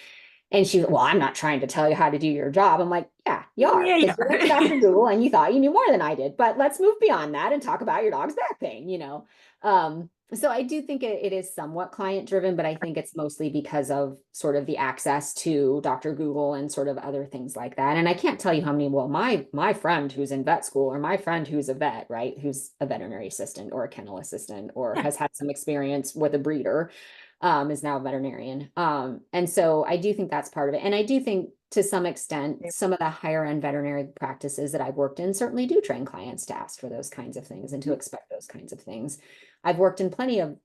And she, well, I'm not trying to tell you how to do your job. I'm like, yeah, you are. Yeah, Because you went to Dr. Google and you thought you knew more than I did. But let's move beyond that and talk about your dog's back pain, you know? So I do think it is somewhat client driven, but I think it's mostly because of sort of the access to Dr. Google and sort of other things like that. And I can't tell you how many, well, my friend who's in vet school, or my friend who's a vet, right, who's a veterinary assistant or a kennel assistant, or has had some experience with a breeder, is now a veterinarian. And so I do think that's part of it. And I do think to some extent, some of the higher end veterinary practices that I've worked in certainly do train clients to ask for those kinds of things and to expect those kinds of things. I've worked in plenty of,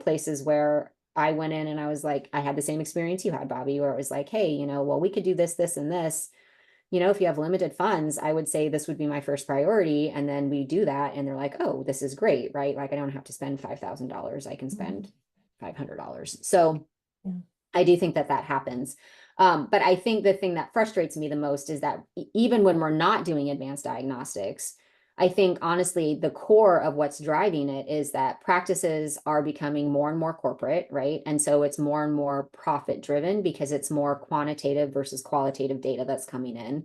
places where I went in and I was like, I had the same experience you had, Bobby, where it was like, hey, well, we could do this, this, and this. If you have limited funds, I would say this would be my first priority. And then we do that. And they're like, oh, this is great, right? Like, I don't have to spend $5,000. I can spend $500. So Yeah. I do think that happens. But I think the thing that frustrates me the most is that even when we're not doing advanced diagnostics, I think honestly, the core of what's driving it is that practices are becoming more and more corporate, right? And so it's more and more profit driven because it's more quantitative versus qualitative data that's coming in.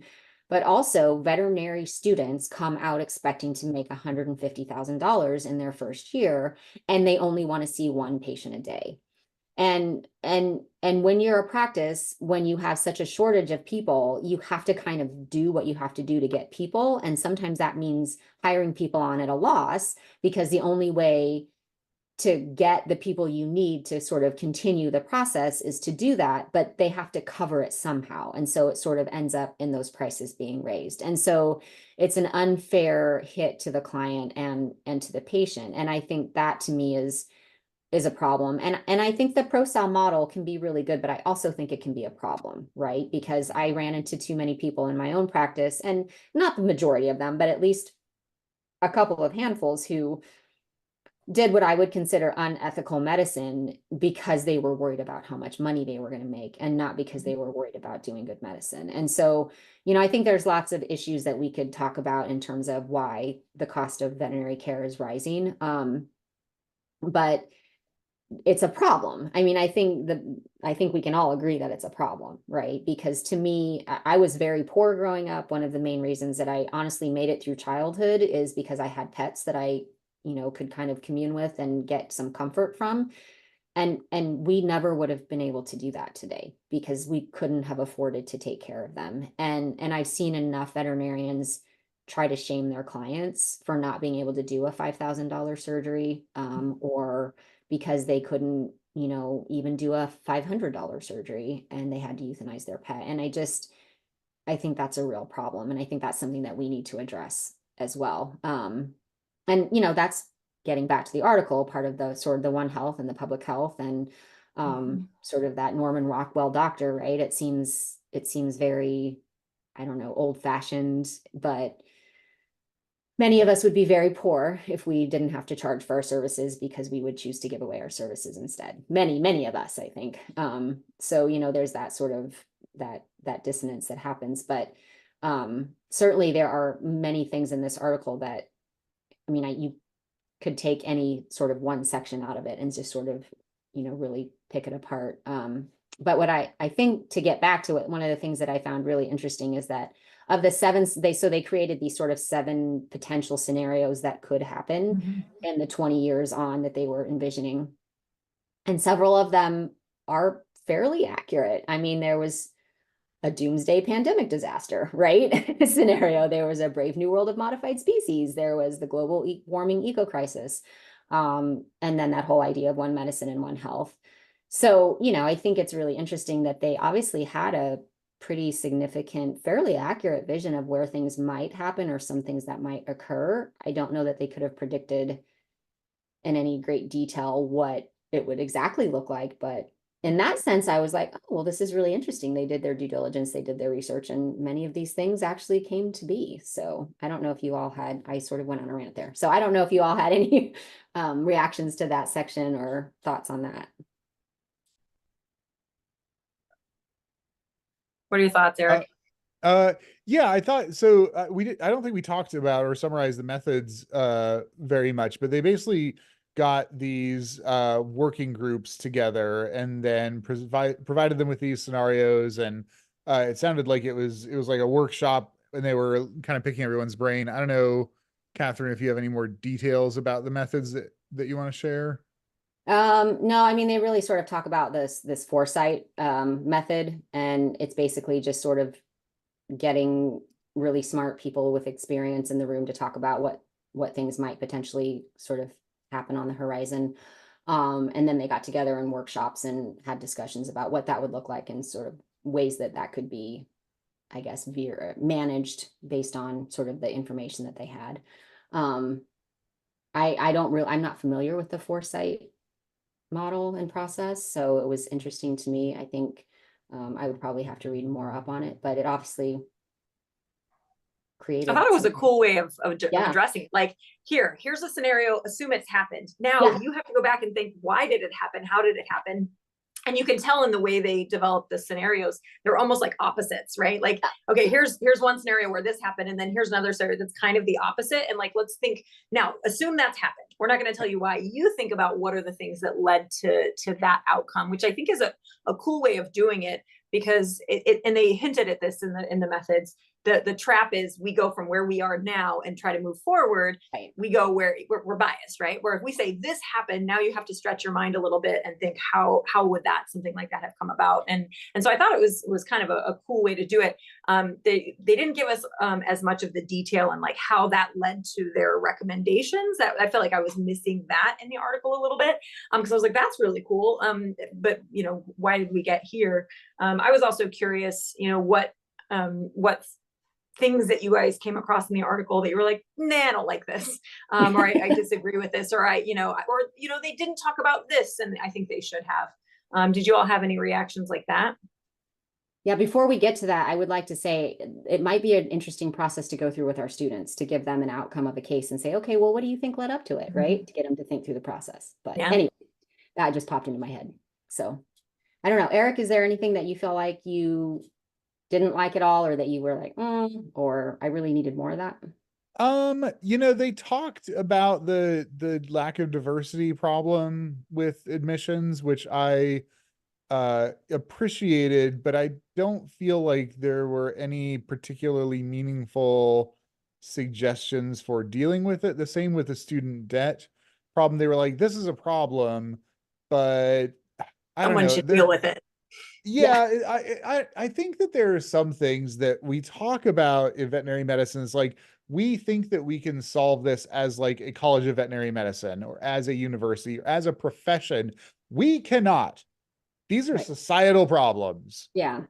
But also veterinary students come out expecting to make $150,000 in their first year, and they only want to see one patient a day. And when you're a practice, when you have such a shortage of people, you have to kind of do what you have to do to get people. And sometimes that means hiring people on at a loss, because the only way to get the people you need to sort of continue the process is to do that, but they have to cover it somehow. And so it sort of ends up in those prices being raised. And so it's an unfair hit to the client and to the patient. And I think that to me is a problem. And I think the pro-style model can be really good, but I also think it can be a problem, right? Because I ran into too many people in my own practice, and not the majority of them, but at least a couple of handfuls who did what I would consider unethical medicine because they were worried about how much money they were going to make, and not because they were worried about doing good medicine. And so, I think there's lots of issues that we could talk about in terms of why the cost of veterinary care is rising. But it's a problem. I mean, I think we can all agree that it's a problem, right? Because to me, I was very poor growing up. One of the main reasons that I honestly made it through childhood is because I had pets that I, could kind of commune with and get some comfort from. And we never would have been able to do that today because we couldn't have afforded to take care of them. And I've seen enough veterinarians try to shame their clients for not being able to do a $5,000 surgery, or because they couldn't, even do a $500 surgery and they had to euthanize their pet. And I think that's a real problem. And I think that's something that we need to address as well. And, that's getting back to the article, part of the sort of the One Health and the public health and sort of that Norman Rockwell doctor, right? It seems very, I don't know, old fashioned, but many of us would be very poor if we didn't have to charge for our services because we would choose to give away our services instead. Many of us, I think. So, there's that sort of that dissonance that happens. But certainly there are many things in this article that, you could take any sort of one section out of it and just sort of, really pick it apart. But what I think, to get back to it, one of the things that I found really interesting is that of the seven, they created these sort of 7 potential scenarios that could happen in the 20 years on that they were envisioning. And several of them are fairly accurate. I mean, there was a doomsday pandemic disaster, right? Scenario. There was a brave new world of modified species. There was the global warming eco crisis. And then that whole idea of one medicine and one health. So, I think it's really interesting that they obviously had a pretty significant, fairly accurate vision of where things might happen or some things that might occur. I don't know that they could have predicted in any great detail what it would exactly look like, but in that sense, I was like, oh, well, this is really interesting. They did their due diligence, they did their research, and many of these things actually came to be. So I don't know if you all had, I sort of went on a rant there. So I don't know if you all had any reactions to that section or thoughts on that. What are your thoughts, Eric? Yeah, I thought so. I don't think we talked about or summarized the methods very much, but they basically got these working groups together and then provided them with these scenarios, and it sounded like it was like a workshop and they were kind of picking everyone's brain. I don't know, Catherine, if you have any more details about the methods that you want to share. No, I mean, they really sort of talk about this foresight method, and it's basically just sort of getting really smart people with experience in the room to talk about what things might potentially sort of happen on the horizon. And then they got together in workshops and had discussions about what that would look like and sort of ways that could be, I guess, managed based on sort of the information that they had. I'm not familiar with the foresight model and process, so it was interesting to me. I think I would probably have to read more up on it, but it obviously created. I thought it was a cool way of Yeah. addressing it. Like, here's a scenario, assume it's happened. Now Yeah. you have to go back and think, why did it happen? How did it happen? And you can tell in the way they develop the scenarios, they're almost like opposites, right? Like, okay, here's one scenario where this happened, and then here's another scenario that's kind of the opposite. And like, let's think now, assume that's happened. We're not going to tell you why. You think about what are the things that led to that outcome, which I think is a cool way of doing it, because and they hinted at this in the methods. The trap is we go from where we are now and try to move forward. Right. We go where we're biased, right? Where if we say this happened, now you have to stretch your mind a little bit and think how would something like that have come about? And so I thought it was kind of a cool way to do it. They didn't give us as much of the detail and like how that led to their recommendations. That I felt like I was missing that in the article a little bit, because I was like, that's really cool. But why did we get here? I was also curious, what things that you guys came across in the article that you were like, nah, I don't like this, or I disagree with this, or they didn't talk about this, and I think they should have. Did you all have any reactions like that? Yeah, before we get to that, I would like to say it might be an interesting process to go through with our students to give them an outcome of a case and say, okay, well, what do you think led up to it, right? To get them to think through the process. But anyway, that just popped into my head. So I don't know, Eric, is there anything that you feel like you didn't like at all, or that you were like, or I really needed more of that? They talked about the lack of diversity problem with admissions, which I appreciated, but I don't feel like there were any particularly meaningful suggestions for dealing with it. The same with the student debt problem. They were like, this is a problem, but I don't know. Someone should deal with it. Yeah, I think that there are some things that we talk about in veterinary medicine. It's like, we think that we can solve this as like a college of veterinary medicine or as a university or as a profession. We cannot. These are societal problems. Yeah.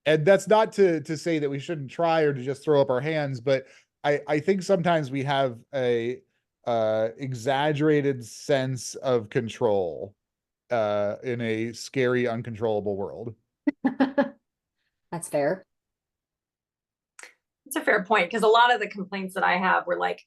And that's not to say that we shouldn't try or to just throw up our hands, but I think sometimes we have a exaggerated sense of control in a scary, uncontrollable world. That's fair. It's a fair point, because a lot of the complaints that I have were like,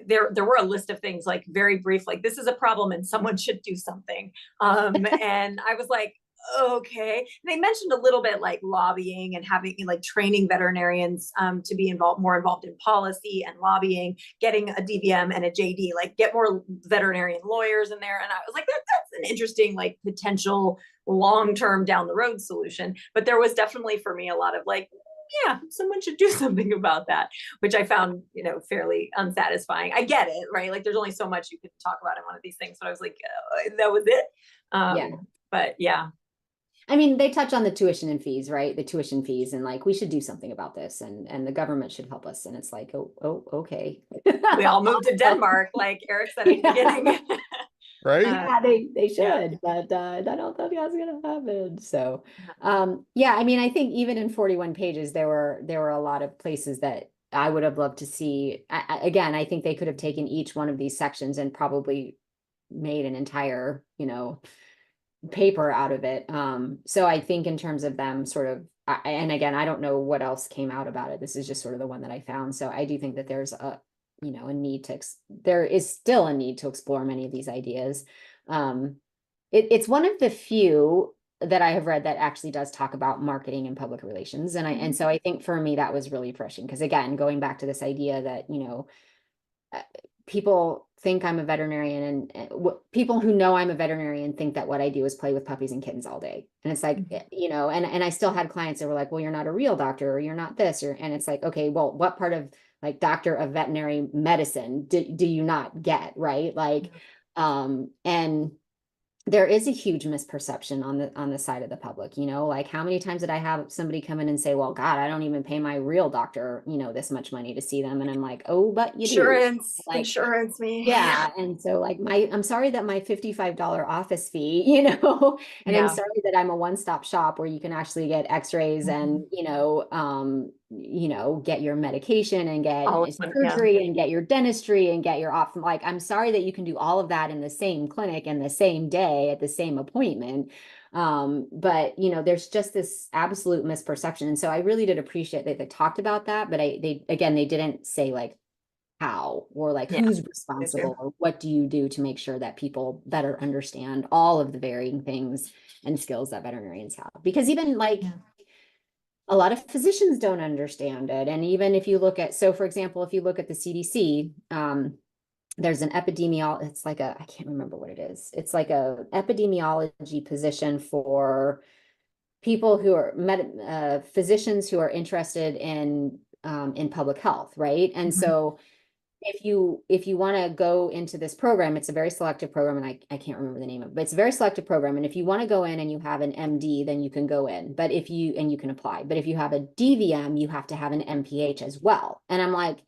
there were a list of things, like very brief, like this is a problem and someone should do something. And I was like, okay. And they mentioned a little bit like lobbying and having like training veterinarians to be more involved in policy and lobbying, getting a DVM and a JD, like get more veterinarian lawyers in there. And I was like, that's an interesting like potential long-term down the road solution. But there was definitely for me a lot of like, yeah, someone should do something about that, which I found, fairly unsatisfying. I get it, right? Like there's only so much you can talk about in one of these things. So I was like, that was it. But yeah. I mean, they touch on the tuition and fees, right? The tuition fees, and like, we should do something about this, and the government should help us. And it's like, oh, okay. We all moved to Denmark, like Eric said at the beginning. Right? Yeah, they should, but I don't think that's gonna happen. So yeah, I mean, I think even in 41 pages, there were a lot of places that I would have loved to see. Again, I think they could have taken each one of these sections and probably made an entire, paper out of it. So I think in terms of them sort of, and again, I don't know what else came out about it. This is just sort of the one that I found. So I do think that there's there is still a need to explore many of these ideas. It's one of the few that I have read that actually does talk about marketing and public relations. And so I think for me, that was really refreshing, because again, going back to this idea that, people think I'm a veterinarian, and people who know I'm a veterinarian think that what I do is play with puppies and kittens all day. And it's like, you know, and I still had clients that were like, well, you're not a real doctor, or you're not this, or, and it's like, okay, well, what part of like doctor of veterinary medicine do you not get, right? Like, and there is a huge misperception on the side of the public, you know, like how many times did I have somebody come in and say, well, God, I don't even pay my real doctor, you know, this much money to see them. And I'm like, oh, but you Insurance, do. Like, insurance me. yeah. And so like I'm sorry that my $55 office fee, you know, and I'm sorry that I'm a one-stop shop where you can actually get x-rays and, you know, get your medication and get surgery and get your dentistry and get your like, I'm sorry that you can do all of that in the same clinic and the same day at the same appointment. But you know, there's just this absolute misperception. And so I really did appreciate that they talked about that, but they didn't say like how, or like who's responsible, or what do you do to make sure that people better understand all of the varying things and skills that veterinarians have. Because even like a lot of physicians don't understand it. And even if you look at, so for example, if you look at the CDC, there's an it's like I can't remember what it is. It's like a epidemiology position for people who are physicians who are interested in public health, right? And so if you want to go into this program, it's a very selective program, and I can't remember the name of it, but it's a very selective program. And if you want to go in and you have an MD, then you can go in, but you can apply. But if you have a DVM, you have to have an MPH as well. And I'm like,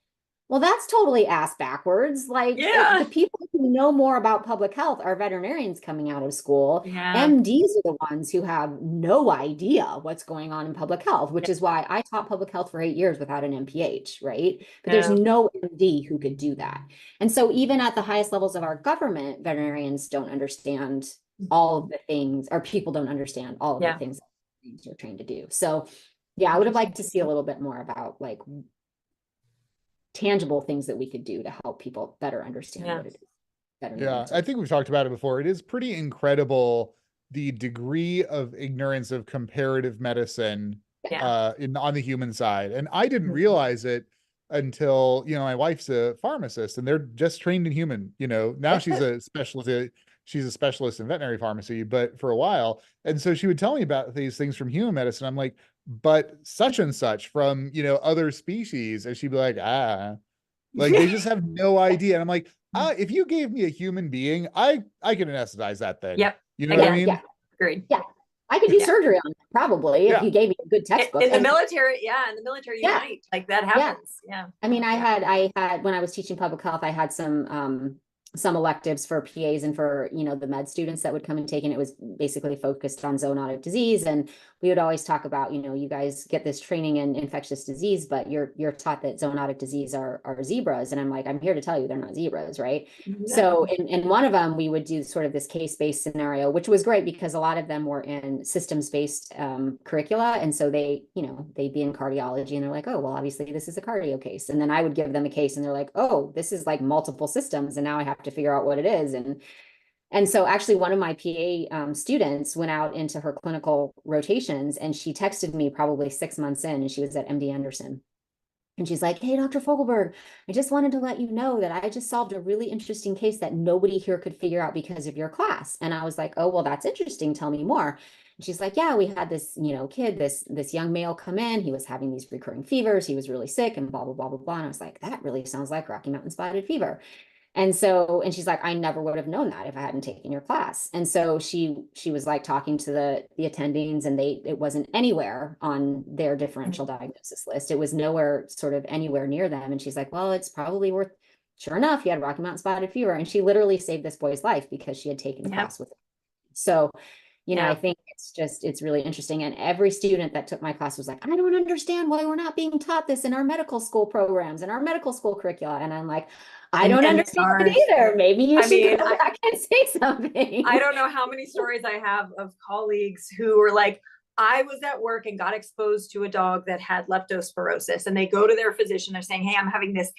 well, that's totally ass backwards. Like the people who know more about public health are veterinarians coming out of school. MDs are the ones who have no idea what's going on in public health, which is why I taught public health for 8 years without an MPH, right? But there's no MD who could do that. And so even at the highest levels of our government, veterinarians don't understand all of the things, or people don't understand all of the things that you're trained to do. So yeah, I would have liked to see a little bit more about like tangible things that we could do to help people better understand what it is. Yeah, I think we've talked about it before. It is pretty incredible the degree of ignorance of comparative medicine on the human side. And I didn't realize it until, you know, my wife's a pharmacist and they're just trained in human, you know, now she's a specialist in veterinary pharmacy, but for a while. And so she would tell me about these things from human medicine. I'm like, but such and such from, you know, other species. And she'd be like, like they just have no idea. And I'm like, if you gave me a human being, I can anesthetize that thing. You know what I mean? Yeah. Agreed. Yeah. I could do surgery on it, probably, if you gave me a good textbook. In the military, you might. Like that happens. I mean, I had when I was teaching public health, I had some electives for PAs and for, you know, the med students that would come and take, and it was basically focused on zoonotic disease. And we would always talk about, you know, you guys get this training in infectious disease, but you're taught that zoonotic disease are zebras. And I'm like, I'm here to tell you they're not zebras, right? So in one of them, we would do sort of this case-based scenario, which was great because a lot of them were in systems-based curricula. And so they, you know, they'd be in cardiology and they're like, oh, well, obviously this is a cardio case. And then I would give them a case and they're like, oh, this is like multiple systems. And now I have to figure out what it is. And so actually one of my PA students went out into her clinical rotations, and she texted me probably 6 months in, and she was at MD Anderson. And she's like, hey, Dr. Fogelberg, I just wanted to let you know that I just solved a really interesting case that nobody here could figure out because of your class. And I was like, oh, well, that's interesting. Tell me more. And she's like, yeah, we had this, you know, kid, this young male come in. He was having these recurring fevers. He was really sick and blah, blah, blah, blah, blah. And I was like, that really sounds like Rocky Mountain spotted fever. And so, and she's like, I never would have known that if I hadn't taken your class. And so she was like talking to the attendings, and it wasn't anywhere on their differential diagnosis list. It was nowhere sort of anywhere near them. And she's like, well, it's probably worth, sure enough, he had Rocky Mountain spotted fever. And she literally saved this boy's life because she had taken a class with him. So, you know, I think it's really interesting. And every student that took my class was like, I don't understand why we're not being taught this in our medical school programs and our medical school curricula. And I'm like, I don't understand it either. Maybe you should go back and say something. I don't know how many stories I have of colleagues who were like, I was at work and got exposed to a dog that had leptospirosis, and they go to their physician. They're saying, hey, I'm having this.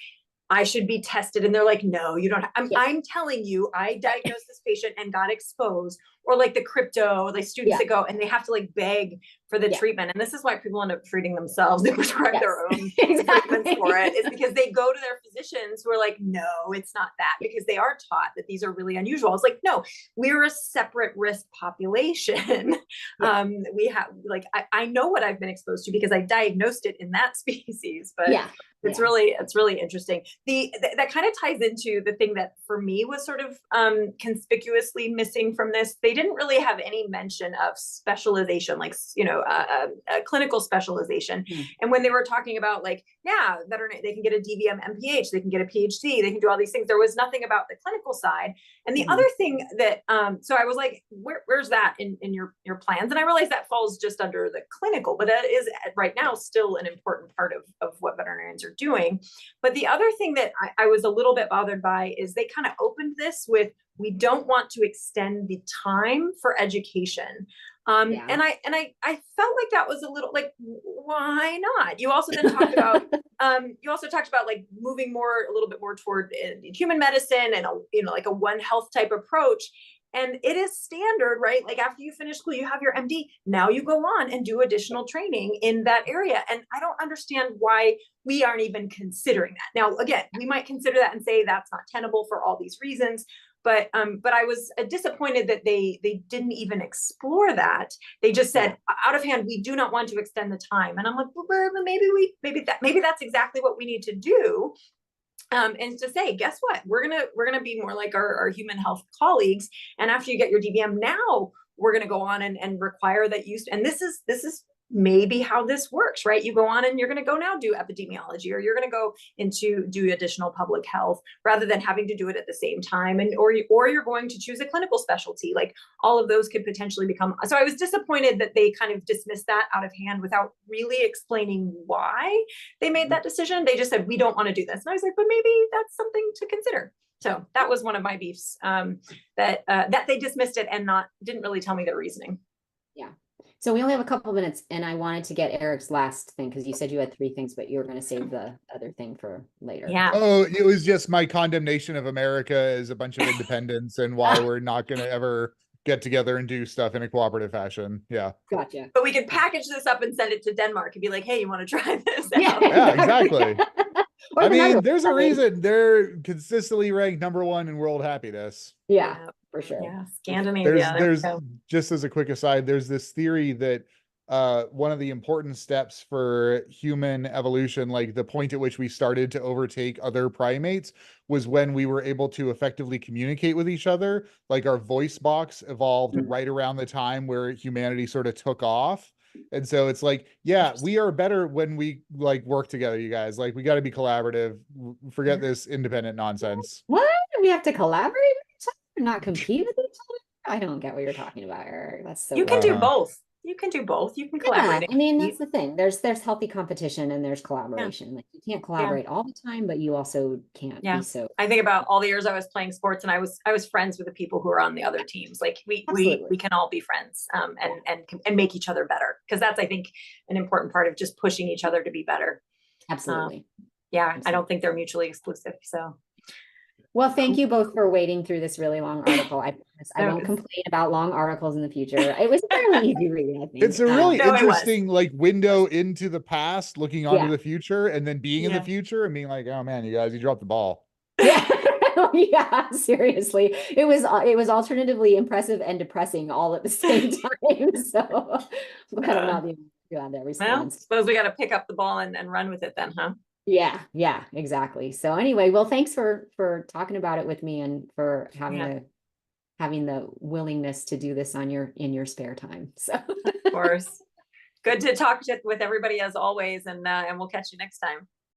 I should be tested. And they're like, no, you don't. I'm telling you, I diagnosed this patient and got exposed. or like the crypto, like students Yeah. that go and they have to like beg for the Yeah. treatment. And this is why people end up treating themselves. They prescribe Yes. their own Exactly. treatments for it. Is because they go to their physicians who are like, no, it's not that, because they are taught that these are really unusual. It's like, no, we're a separate risk population. Yeah. We have like, I know what I've been exposed to because I diagnosed it in that species, but Yeah. it's Yeah. really interesting. That kind of ties into the thing that for me was sort of conspicuously missing from this. They didn't really have any mention of specialization, like, you know, a clinical specialization. And when they were talking about like, yeah, veterinary, they can get a DVM MPH, they can get a PhD, they can do all these things. There was nothing about the clinical side. And the other thing that, so I was like, where's that in your plans? And I realized that falls just under the clinical, but that is right now still an important part of what veterinarians are doing. But the other thing that I was a little bit bothered by is they kind of opened this with, we don't want to extend the time for education. And I felt like that was a little like, why not? You also then talked about like moving a little bit more toward human medicine and like a One Health type approach. And it is standard, right? Like after you finish school, you have your MD. Now you go on and do additional training in that area. And I don't understand why we aren't even considering that. Now, again, we might consider that and say that's not tenable for all these reasons. But I was disappointed that they didn't even explore that. They just said out of hand, we do not want to extend the time. And I'm like, well, maybe that's exactly what we need to do. And to say, guess what? We're gonna be more like our human health colleagues. And after you get your DVM, now we're gonna go on and require that you. And this is maybe how this works, right? You go on and you're gonna go now do epidemiology, or you're gonna go into do additional public health rather than having to do it at the same time. And or you're going to choose a clinical specialty. Like all of those could potentially become. So I was disappointed that they kind of dismissed that out of hand without really explaining why they made that decision. They just said, we don't want to do this. And I was like, but maybe that's something to consider. So that was one of my beefs, that they dismissed it and didn't really tell me their reasoning. Yeah. So we only have a couple minutes, and I wanted to get Eric's last thing because you said you had 3 things, but you were going to save the other thing for later. Yeah. Oh, it was just my condemnation of America as a bunch of independents and why we're not going to ever get together and do stuff in a cooperative fashion. Yeah. Gotcha. But we could package this up and send it to Denmark and be like, hey, you want to try this out? Yeah, exactly. I mean, there's a reason they're consistently ranked #1 in world happiness. Yeah, for sure. Yeah, Scandinavia. There's just as a quick aside, there's this theory that one of the important steps for human evolution, like the point at which we started to overtake other primates, was when we were able to effectively communicate with each other. Like our voice box evolved right around the time where humanity sort of took off. And so it's like, yeah, we are better when we like work together, you guys. Like we got to be collaborative. Forget this independent nonsense. What? We have to collaborate with each other, not compete with each other? I don't get what you're talking about, Eric. That's so You can do both. You can do both. You can collaborate. I mean, that's the thing. There's healthy competition and there's collaboration. Like you can't collaborate all the time, but you also can't be so. I think about all the years I was playing sports, and I was friends with the people who are on the other teams. Like we can all be friends, and make each other better, because that's, I think, an important part of just pushing each other to be better. Absolutely. Absolutely. I don't think they're mutually exclusive. So. Well, thank you both for wading through this really long article. I promise I won't complain about long articles in the future. It was a fairly easy read, I think. It's a really interesting like window into the past, looking onto the future, and then being in the future and being like, oh man, you guys, you dropped the ball. Yeah. Yeah, seriously. It was alternatively impressive and depressing all at the same time. So I'm kind of not being on that response. Well, suppose we got to pick up the ball and run with it then, huh? Yeah, exactly. So anyway, well, thanks for talking about it with me and for having the willingness to do this in your spare time. So of course. Good to talk with everybody as always, and we'll catch you next time.